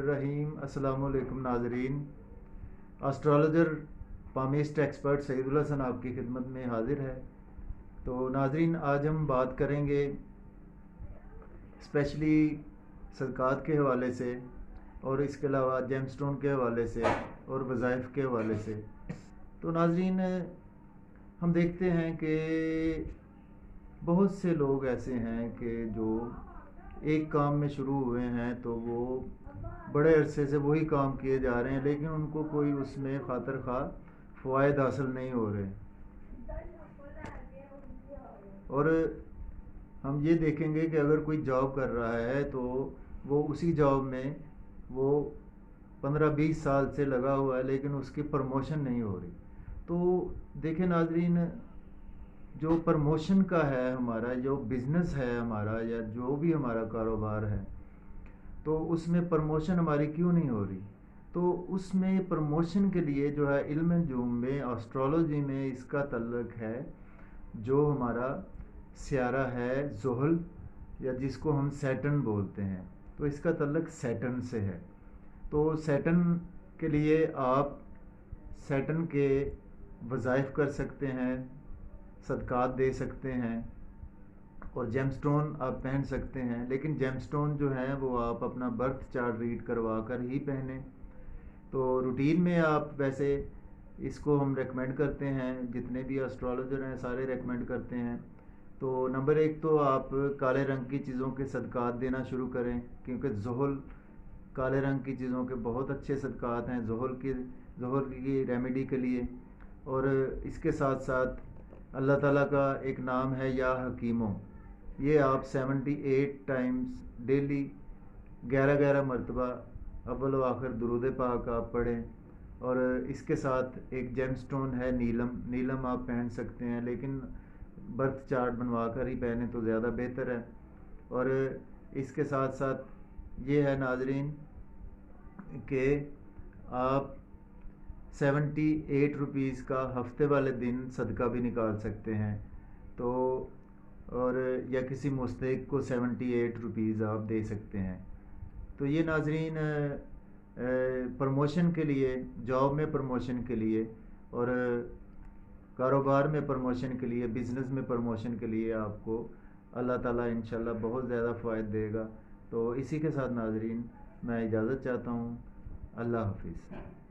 रहीम अस्सलाम वालेकुम नाजरीन। Astrologer palmist expert Saeedullah Hasan आपकी खिदमत में हाजिर है। तो नाजरीन, आज हम बात करेंगे स्पेशली सदक़ात के हवाले से और इसके अलावा जेमस्टोन के हवाले से और वज़ाइफ के हवाले से। तो नाजरीन, हम देखते हैं कि बहुत से लोग ऐसे हैं कि जो एक काम में शुरू हुए हैं तो वो बड़े अरसे से वही काम किए जा रहे हैं, लेकिन उनको कोई उसमें खातर खा फ़वाइद हासिल नहीं हो रहे। और हम ये देखेंगे कि अगर कोई जॉब कर रहा है तो वो उसी जॉब में वो 15-20 साल से लगा हुआ है, लेकिन उसकी प्रमोशन नहीं हो रही। तो देखें नाजरीन, जो प्रमोशन का है हमारा, जो बिज़नेस है हमारा, या जो भी हमारा कारोबार है, तो उसमें प्रमोशन हमारी क्यों नहीं हो रही? तो उसमें प्रमोशन के लिए जो है इल्म नजूम में, एस्ट्रोलॉजी में इसका तल्लुक है जो हमारा सियारा है ज़ुहल, या जिसको हम सैटर्न बोलते हैं। तो इसका तल्लुक सैटर्न से है। तो सैटर्न के लिए आप सैटर्न के वज़ाइफ कर सकते हैं, सदक़ात दे सकते हैं और जेमस्टोन आप पहन सकते हैं। लेकिन जेमस्टोन जो है वो आप अपना बर्थ चार्ट रीड करवा कर ही पहने। तो रूटीन में आप वैसे इसको हम रेकमेंड करते हैं, जितने भी एस्ट्रोलॉजर हैं सारे रेकमेंड करते हैं। तो नंबर 1 तो आप काले रंग की चीज़ों के सदक़ात देना शुरू करें, क्योंकि ज़ुहल काले रंग की चीज़ों के बहुत अच्छे सदक़ात हैं ज़ुहल की रेमेडी के लिए। और इसके साथ साथ अल्लाह ताला का एक नाम है या हकीमो, ये आप 78 टाइम्स डेली 11-11 मरतबा अव्वल व आखिर दुरूद पाक आप पढ़ें। और इसके साथ एक जेमस्टोन है नीलम आप पहन सकते हैं, लेकिन बर्थ चार्ट बनवा कर ही पहने तो ज़्यादा बेहतर है। और इसके साथ साथ ये है नाजरीन कि आप 78 रुपीज़ का हफ्ते वाले दिन सदका भी निकाल सकते हैं। तो और या किसी मुस्तहिक को 78 रुपीज़ आप दे सकते हैं। तो ये नाजरीन प्रमोशन के लिए, जॉब में प्रमोशन के लिए और कारोबार में प्रमोशन के लिए, बिज़नेस में प्रमोशन के लिए आपको अल्लाह ताला इंशाल्लाह बहुत ज़्यादा फ़ायदा देगा। तो इसी के साथ नाजरीन मैं इजाज़त चाहता हूँ। अल्लाह हाफिज़।